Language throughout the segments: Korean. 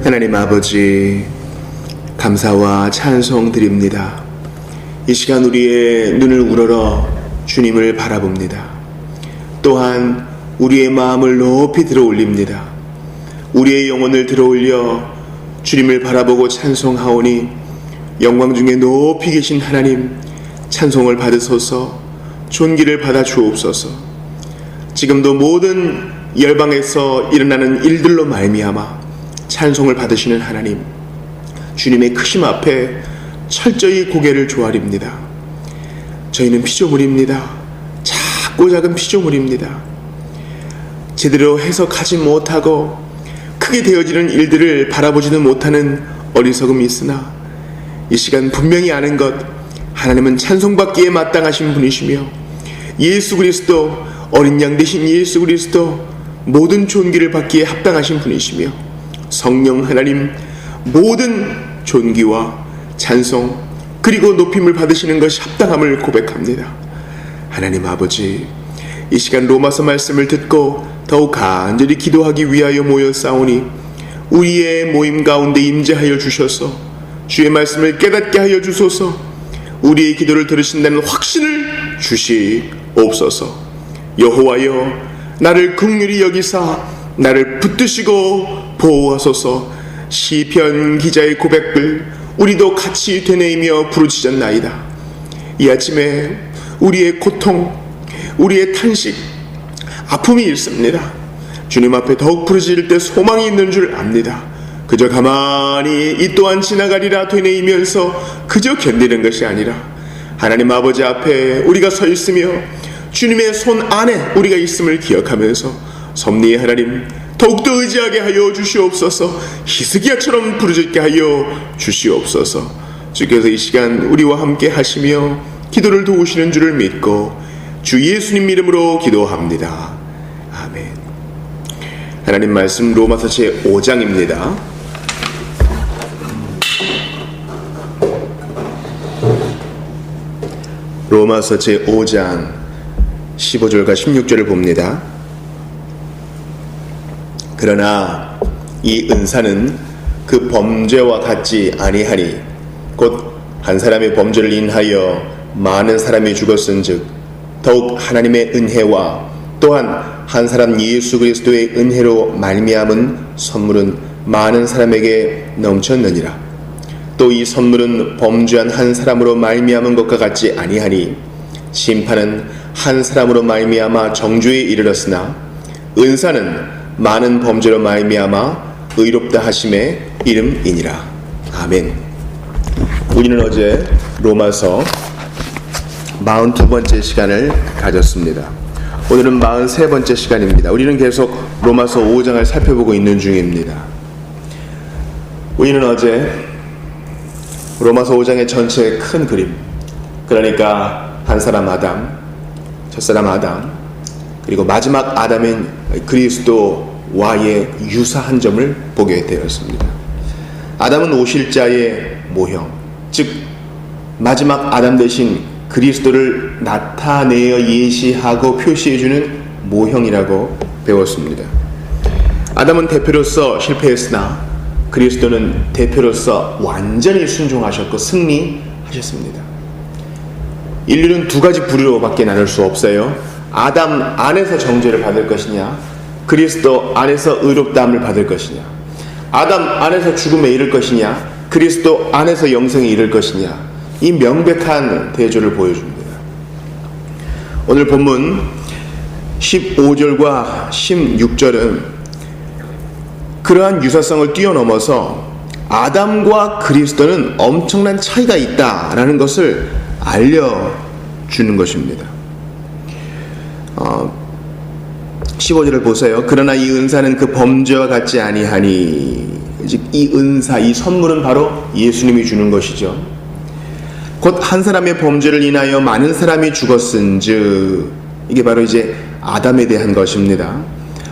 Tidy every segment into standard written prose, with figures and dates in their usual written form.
하나님 아버지, 감사와 찬송 드립니다. 이 시간 우리의 눈을 우러러 주님을 바라봅니다. 또한 우리의 마음을 높이 들어 올립니다. 우리의 영혼을 들어 올려 주님을 바라보고 찬송하오니 영광 중에 높이 계신 하나님, 찬송을 받으소서, 존귀를 받아 주옵소서. 지금도 모든 열방에서 일어나는 일들로 말미암아 찬송을 받으시는 하나님, 주님의 크심 앞에 철저히 고개를 조아립니다. 저희는 피조물입니다. 작고 작은 피조물입니다. 제대로 해석하지 못하고 크게 되어지는 일들을 바라보지도 못하는 어리석음이 있으나 이 시간 분명히 아는 것, 하나님은 찬송받기에 마땅하신 분이시며 예수 그리스도, 어린 양 되신 예수 그리스도 모든 존귀를 받기에 합당하신 분이시며 성령 하나님 모든 존귀와 찬송 그리고 높임을 받으시는 것이 합당함을 고백합니다. 하나님 아버지, 이 시간 로마서 말씀을 듣고 더욱 간절히 기도하기 위하여 모였사오니 우리의 모임 가운데 임재하여 주셔서 주의 말씀을 깨닫게 하여 주소서. 우리의 기도를 들으신다는 확신을 주시옵소서. 여호와여, 나를 긍휼히 여기사 나를 붙드시고 보호하소서. 시편 기자의 고백을 우리도 같이 되뇌이며 부르짖었나이다. 이 아침에 우리의 고통, 우리의 탄식, 아픔이 있습니다. 주님 앞에 더욱 부르짖을 때 소망이 있는 줄 압니다. 그저 가만히 이 또한 지나가리라 되뇌이면서 그저 견디는 것이 아니라 하나님 아버지 앞에 우리가 서 있으며 주님의 손 안에 우리가 있음을 기억하면서 섭리의 하나님 더욱더 의지하게 하여 주시옵소서. 히스기야처럼 부르짖게 하여 주시옵소서. 주께서 이 시간 우리와 함께 하시며 기도를 도우시는 줄을 믿고 주 예수님 이름으로 기도합니다. 아멘. 하나님 말씀 로마서 제5장입니다. 로마서 제5장 15절과 16절을 봅니다. 그러나 이 은사는 그 범죄와 같지 아니하니 곧 한 사람의 범죄를 인하여 많은 사람이 죽었은즉 더욱 하나님의 은혜와 또한 한 사람 예수 그리스도의 은혜로 말미암은 선물은 많은 사람에게 넘쳤느니라. 또 이 선물은 범죄한 한 사람으로 말미암은 것과 같지 아니하니 심판은 한 사람으로 말미암아 정죄에 이르렀으나 은사는 많은 범죄로 말미암아 의롭다 하심의 이름이니라. 아멘. 우리는 어제 로마서 42번째 시간을 가졌습니다. 오늘은 43번째 시간입니다. 우리는 계속 로마서 5장을 살펴보고 있는 중입니다. 우리는 어제 로마서 5장의 전체의 큰 그림, 그러니까 한 사람 아담, 첫사람 아담, 그리고 마지막 아담인 그리스도와의 유사한 점을 보게 되었습니다. 아담은 오실자의 모형, 즉 마지막 아담 대신 그리스도를 나타내어 예시하고 표시해주는 모형이라고 배웠습니다. 아담은 대표로서 실패했으나 그리스도는 대표로서 완전히 순종하셨고 승리하셨습니다. 인류는 두 가지 부류로밖에 나눌 수 없어요. 아담 안에서 정죄를 받을 것이냐, 그리스도 안에서 의롭다함을 받을 것이냐, 아담 안에서 죽음에 이를 것이냐, 그리스도 안에서 영생에 이를 것이냐, 이 명백한 대조를 보여줍니다. 오늘 본문 15절과 16절은 그러한 유사성을 뛰어넘어서 아담과 그리스도는 엄청난 차이가 있다라는 것을 알려주는 것입니다. 15절을 보세요. 그러나 이 은사는 그 범죄와 같지 아니하니, 즉 이 은사, 이 선물은 바로 예수님이 주는 것이죠. 곧 한 사람의 범죄를 인하여 많은 사람이 죽었은즉, 이게 바로 이제 아담에 대한 것입니다.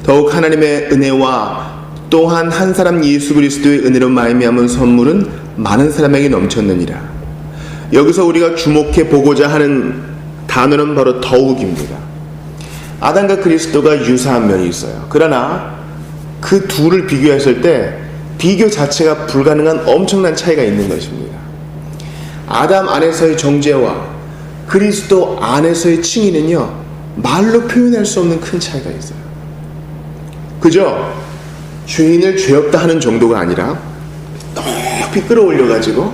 더욱 하나님의 은혜와 또한 한 사람 예수 그리스도의 은혜로 말미암은 선물은 많은 사람에게 넘쳤느니라. 여기서 우리가 주목해 보고자 하는 단어는 바로 더욱입니다. 아담과 그리스도가 유사한 면이 있어요. 그러나 그 둘을 비교했을 때 비교 자체가 불가능한 엄청난 차이가 있는 것입니다. 아담 안에서의 정죄와 그리스도 안에서의 칭의는요, 말로 표현할 수 없는 큰 차이가 있어요. 그저 죄인을 죄 없다 하는 정도가 아니라 높이 끌어올려가지고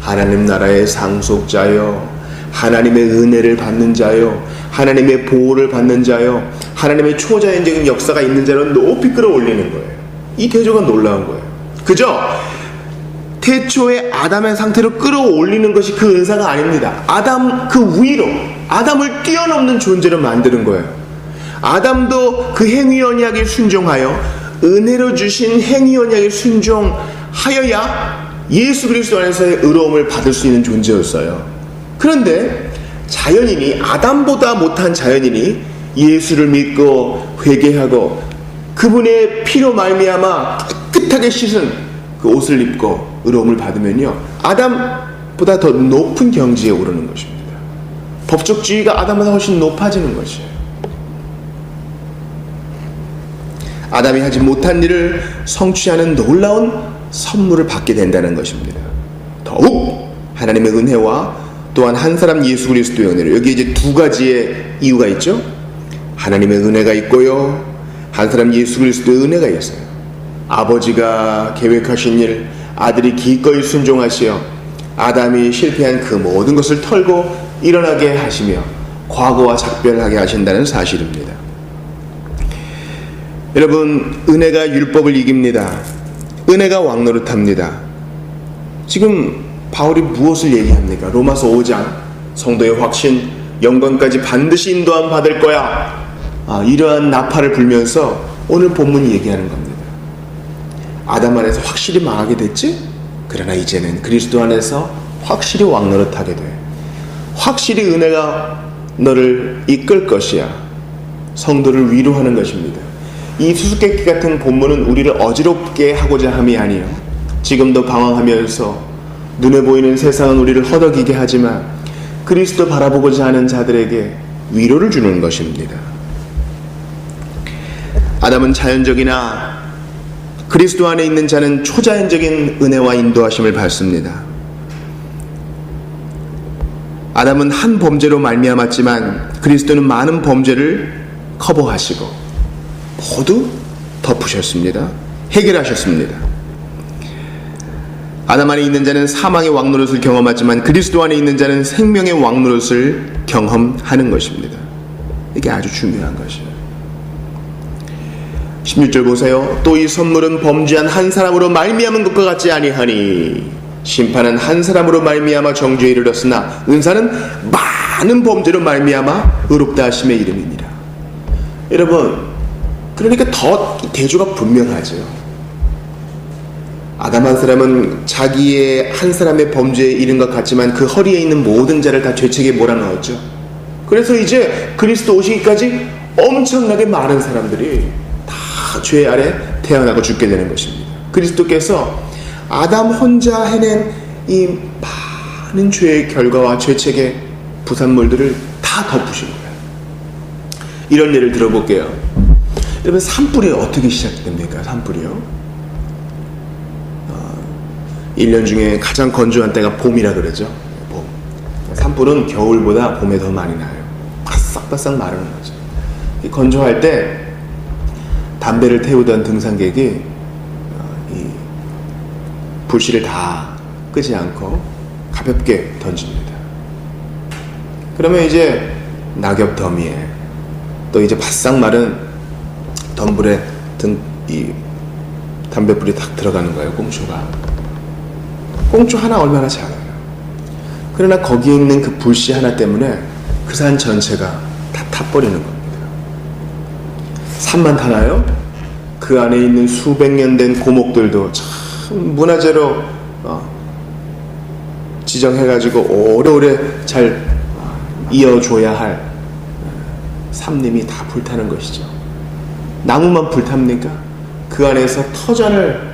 하나님 나라의 상속자요, 하나님의 은혜를 받는 자요, 하나님의 보호를 받는 자요, 하나님의 초자연적인 역사가 있는 자로 높이 끌어올리는 거예요. 이 대조가 놀라운 거예요. 그저 태초의 아담의 상태로 끌어올리는 것이 그 은사가 아닙니다. 아담 그 위로, 아담을 뛰어넘는 존재로 만드는 거예요. 아담도 그 행위 언약에 순종하여 은혜로 주신 행위 언약에 순종하여야 예수 그리스도 안에서의 의로움을 받을 수 있는 존재였어요. 그런데 자연인이, 아담보다 못한 자연인이 예수를 믿고 회개하고 그분의 피로 말미암아 깨끗하게 씻은 그 옷을 입고 의로움을 받으면요, 아담보다 더 높은 경지에 오르는 것입니다. 법적 지위가 아담보다 훨씬 높아지는 것이에요. 아담이 하지 못한 일을 성취하는 놀라운 선물을 받게 된다는 것입니다. 더욱 하나님의 은혜와 또한 한 사람 예수 그리스도의 은혜를, 여기 이제 두 가지의 이유가 있죠. 하나님의 은혜가 있고요, 한 사람 예수 그리스도의 은혜가 있어요. 아버지가 계획하신 일, 아들이 기꺼이 순종하시어 아담이 실패한 그 모든 것을 털고 일어나게 하시며 과거와 작별하게 하신다는 사실입니다. 여러분, 은혜가 율법을 이깁니다. 은혜가 왕노릇합니다. 지금 바울이 무엇을 얘기합니까? 로마서 5장, 성도의 확신, 영광까지 반드시 인도함 받을 거야. 이러한 나팔을 불면서 오늘 본문이 얘기하는 겁니다. 아담 안에서 확실히 망하게 됐지? 그러나 이제는 그리스도 안에서 확실히 왕노릇하게 돼. 확실히 은혜가 너를 이끌 것이야. 성도를 위로하는 것입니다. 이 수수께끼 같은 본문은 우리를 어지럽게 하고자 함이 아니요, 지금도 방황하면서 눈에 보이는 세상은 우리를 허덕이게 하지만 그리스도 바라보고자 하는 자들에게 위로를 주는 것입니다. 아담은 자연적이나 그리스도 안에 있는 자는 초자연적인 은혜와 인도하심을 받습니다. 아담은 한 범죄로 말미암았지만 그리스도는 많은 범죄를 커버하시고 모두 덮으셨습니다. 해결하셨습니다. 아담 안에 있는 자는 사망의 왕노릇을 경험하지만 그리스도 안에 있는 자는 생명의 왕노릇을 경험하는 것입니다. 이게 아주 중요한 것이에요. 16절 보세요. 또 이 선물은 범죄한 한 사람으로 말미암은 것과 같지 아니하니 심판은 한 사람으로 말미암아 정죄에 이르렀으나 은사는 많은 범죄로 말미암아 의롭다 하심의 이름이니라. 여러분, 그러니까 더 대조가 분명하죠. 아담 한 사람은 자기의 한 사람의 범죄에 이른 것 같지만 그 허리에 있는 모든 자를 다 죄책에 몰아넣었죠. 그래서 이제 그리스도 오시기까지 엄청나게 많은 사람들이 다 죄 아래 태어나고 죽게 되는 것입니다. 그리스도께서 아담 혼자 해낸 이 많은 죄의 결과와 죄책의 부산물들을 다 덮으신 거예요. 이런 예를 들어볼게요. 여러분, 산불이 어떻게 시작됩니까? 산불이요, 1년 중에 가장 건조한 때가 봄이라 그러죠. 봄. 산불은 겨울보다 봄에 더 많이 나요. 바싹바싹 마르는 거죠. 건조할 때 담배를 태우던 등산객이 이 불씨를 다 끄지 않고 가볍게 던집니다. 그러면 이제 낙엽 더미에 또 이제 바싹 마른 덤불에 이 담배불이 딱 들어가는 거예요. 꽁초가. 꽁초 하나 얼마나 작아요. 그러나 거기에 있는 그 불씨 하나 때문에 그 산 전체가 다 타버리는 겁니다. 산만 타나요? 그 안에 있는 수백 년 된 고목들도 참 문화재로 지정해가지고 오래오래 잘 이어줘야 할 삼림이 다 불타는 것이죠. 나무만 불탑니까? 그 안에서 터전을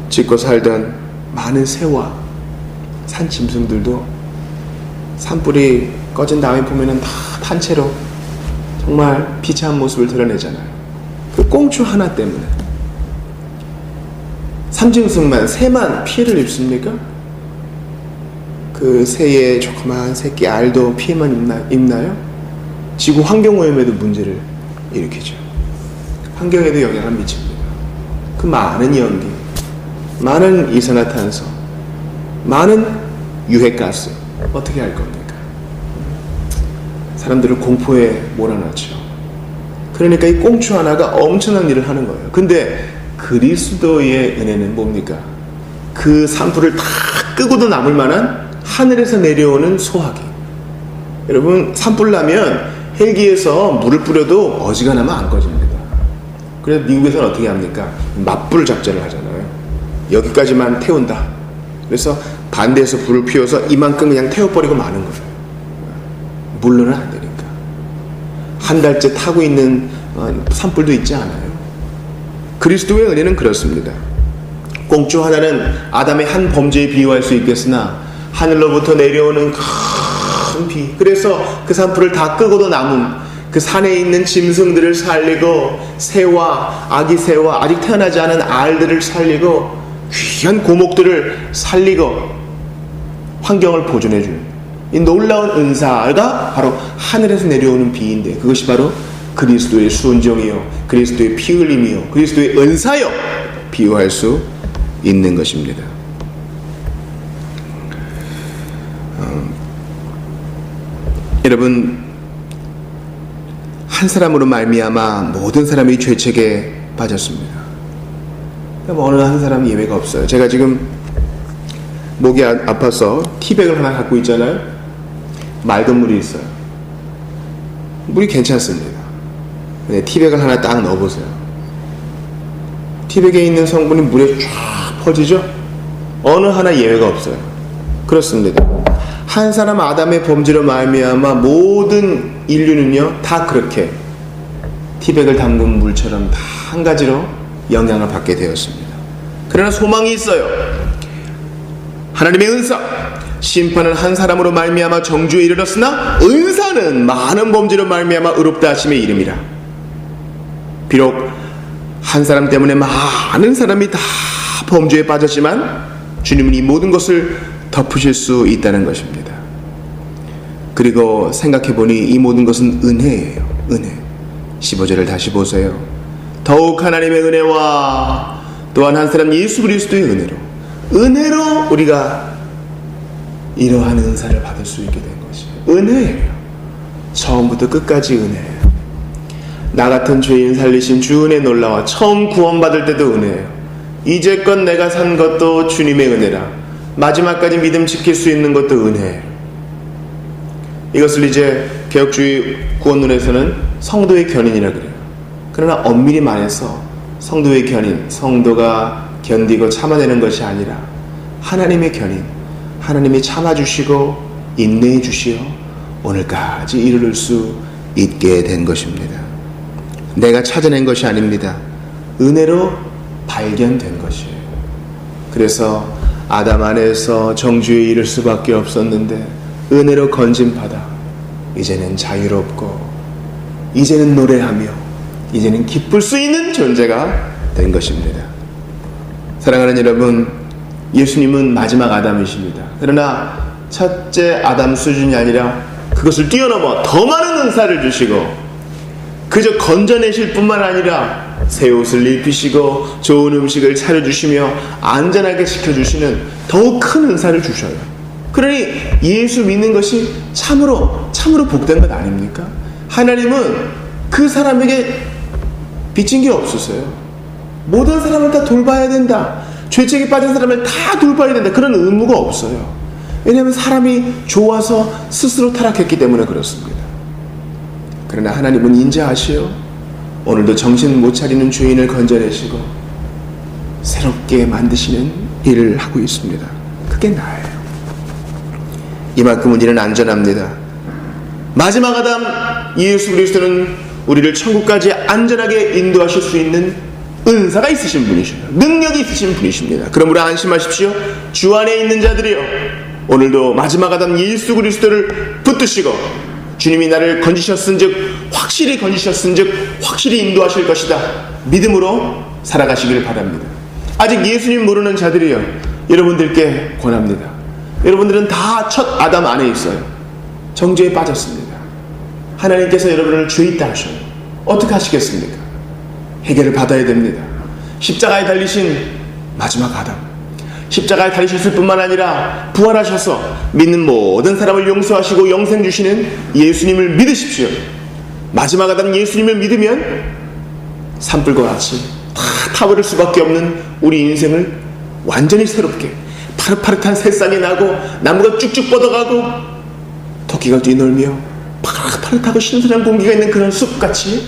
짓고 살던 많은 새와 산 짐승들도 산불이 꺼진 다음에 보면은 다 탄채로 정말 비참한 모습을 드러내잖아요. 그 꽁초 하나 때문에. 3짐승만, 새만 피해를 입습니까? 그 새의 조그마한 새끼 알도 피해만 입나요? 지구 환경오염에도 문제를 일으키죠. 환경에도 영향을 미칩니다. 그 많은 연기, 많은 이산화탄소, 많은 유해가스 어떻게 할 겁니까? 사람들을 공포에 몰아넣죠. 그러니까 이 꽁초 하나가 엄청난 일을 하는 거예요. 근데 그리스도의 은혜는 뭡니까? 그 산불을 다 끄고도 남을 만한 하늘에서 내려오는 소화기. 여러분, 산불 나면 헬기에서 물을 뿌려도 어지간하면 안 꺼집니다. 그래서 미국에서는 어떻게 합니까? 맞불 작전을 하잖아요. 여기까지만 태운다. 그래서 반대에서 불을 피워서 이만큼 그냥 태워버리고 마는 거예요. 물로는 안 되니까. 한 달째 타고 있는 산불도 있지 않아요? 그리스도의 은혜는 그렇습니다. 꽁초 하나는 아담의 한 범죄에 비유할 수 있겠으나 하늘로부터 내려오는 큰 비, 그래서 그 산불을 다 끄고도 남은 그 산에 있는 짐승들을 살리고 새와 아기 새와 아직 태어나지 않은 알들을 살리고 귀한 고목들을 살리고 환경을 보존해 주는 이 놀라운 은사가 바로 하늘에서 내려오는 비인데, 그것이 바로 그리스도의 순종이요, 그리스도의 피 흘림이요, 그리스도의 은사요 비유할 수 있는 것입니다. 여러분, 한 사람으로 말미암아 모든 사람이 죄책에 빠졌습니다. 어느 한 사람 예외가 없어요. 제가 지금 목이 아파서 티백을 하나 갖고 있잖아요. 맑은 물이 있어요. 물이 괜찮습니다. 근데 티백을 하나 딱 넣어보세요. 티백에 있는 성분이 물에 쫙 퍼지죠? 어느 하나 예외가 없어요. 그렇습니다. 한 사람 아담의 범죄로 말미암아 모든 인류는요 다 그렇게 티백을 담근 물처럼 다 한 가지로 영향을 받게 되었습니다. 그러나 소망이 있어요. 하나님의 은사, 심판은 한 사람으로 말미암아 정죄에 이르렀으나 은사는 많은 범죄로 말미암아 의롭다 하심의 이름이라. 비록 한 사람 때문에 많은 사람이 다 범죄에 빠졌지만 주님은 이 모든 것을 덮으실 수 있다는 것입니다. 그리고 생각해보니 이 모든 것은 은혜예요. 은혜. 15절을 다시 보세요. 더욱 하나님의 은혜와 또한 한 사람 예수 그리스도의 은혜로 우리가 이러한 은사를 받을 수 있게 된 것이에요. 은혜예요. 처음부터 끝까지 은혜예요. 나 같은 죄인 살리신 주 은혜 놀라워. 처음 구원받을 때도 은혜예요. 이제껏 내가 산 것도 주님의 은혜라. 마지막까지 믿음 지킬 수 있는 것도 은혜예요. 이것을 이제 개혁주의 구원론에서는 성도의 견인이라 그래요. 그러나 엄밀히 말해서 성도의 견인, 성도가 견디고 참아내는 것이 아니라 하나님의 견인, 하나님이 참아주시고 인내해 주시어 오늘까지 이르를 수 있게 된 것입니다. 내가 찾아낸 것이 아닙니다. 은혜로 발견된 것이에요. 그래서 아담 안에서 정죄에 이를 수밖에 없었는데 은혜로 건진받아 이제는 자유롭고 이제는 노래하며 이제는 기쁠 수 있는 존재가 된 것입니다. 사랑하는 여러분, 예수님은 마지막 아담이십니다. 그러나 첫째 아담 수준이 아니라 그것을 뛰어넘어 더 많은 은사를 주시고 그저 건져내실 뿐만 아니라 새 옷을 입히시고 좋은 음식을 차려주시며 안전하게 지켜주시는 더욱 큰 은사를 주셔요. 그러니 예수 믿는 것이 참으로 복된 것 아닙니까? 하나님은 그 사람에게 빚진 게 없으세요. 모든 사람을 다 돌봐야 된다. 죄책에 빠진 사람을 다 돌봐야 된다. 그런 의무가 없어요. 왜냐하면 사람이 좋아서 스스로 타락했기 때문에 그렇습니다. 그러나 하나님은 인자하시오. 오늘도 정신 못 차리는 죄인을 건져내시고 새롭게 만드시는 일을 하고 있습니다. 그게 나예요. 이만큼 우리는 안전합니다. 마지막 아담 예수 그리스도는 우리를 천국까지 안전하게 인도하실 수 있는 은사가 있으신 분이십니다. 능력이 있으신 분이십니다. 그러므로 안심하십시오. 주 안에 있는 자들이여, 오늘도 마지막 아담 예수 그리스도를 붙드시고 주님이 나를 건지셨은즉 확실히 건지셨은즉 확실히 인도하실 것이다 믿음으로 살아가시기를 바랍니다. 아직 예수님 모르는 자들이요, 여러분들께 권합니다. 여러분들은 다 첫 아담 안에 있어요. 정죄에 빠졌습니다. 하나님께서 여러분을 죄 있다 하셔요. 어떻게 하시겠습니까? 해결을 받아야 됩니다. 십자가에 달리신 마지막 아담, 십자가에 달리셨을 뿐만 아니라 부활하셔서 믿는 모든 사람을 용서하시고 영생 주시는 예수님을 믿으십시오. 마지막 아담 예수님을 믿으면 산불과 같이 다 타버릴 수밖에 없는 우리 인생을 완전히 새롭게, 파릇파릇한 새싹이 나고 나무가 쭉쭉 뻗어가고 토끼가 뛰놀며 파릇파릇하고 신선한 공기가 있는 그런 숲같이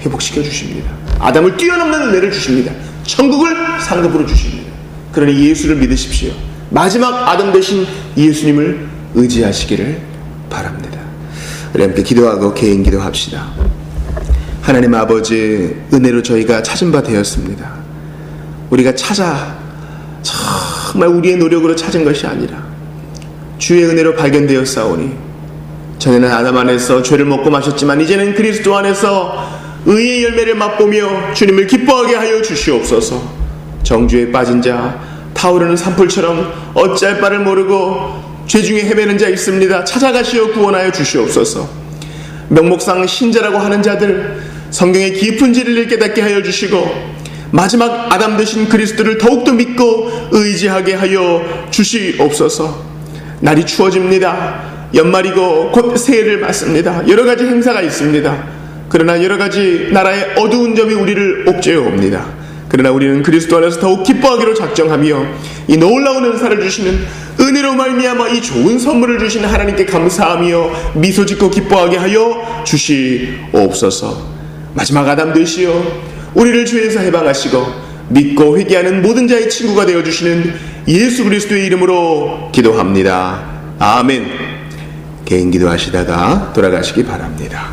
회복시켜 주십니다. 아담을 뛰어넘는 은혜를 주십니다. 천국을 상급으로 주십니다. 그러니 예수를 믿으십시오. 마지막 아담 되신 예수님을 의지하시기를 바랍니다. 우리 함께 기도하고 개인 기도합시다. 하나님 아버지, 은혜로 저희가 찾은 바 되었습니다. 우리가 정말 우리의 노력으로 찾은 것이 아니라 주의 은혜로 발견되었사오니, 전에는 아담 안에서 죄를 먹고 마셨지만 이제는 그리스도 안에서 의의 열매를 맛보며 주님을 기뻐하게 하여 주시옵소서. 정죄에 빠진 자, 타오르는 산불처럼 어찌할 바를 모르고 죄 중에 헤매는 자 있습니다. 찾아가시어 구원하여 주시옵소서. 명목상 신자라고 하는 자들, 성경의 깊은 진리를 깨닫게 하여 주시고 마지막 아담 되신 그리스도를 더욱더 믿고 의지하게 하여 주시옵소서. 날이 추워집니다. 연말이고 곧 새해를 맞습니다. 여러 가지 행사가 있습니다. 그러나 여러 가지 나라의 어두운 점이 우리를 옥죄어옵니다. 그러나 우리는 그리스도 안에서 더욱 기뻐하기로 작정하며 이 놀라운 은사를 주시는, 은혜로 말미암아 이 좋은 선물을 주시는 하나님께 감사하며 미소 짓고 기뻐하게 하여 주시옵소서. 마지막 아담 되시어 우리를 죄에서 해방하시고 믿고 회개하는 모든 자의 친구가 되어주시는 예수 그리스도의 이름으로 기도합니다. 아멘. 개인 기도하시다가 돌아가시기 바랍니다.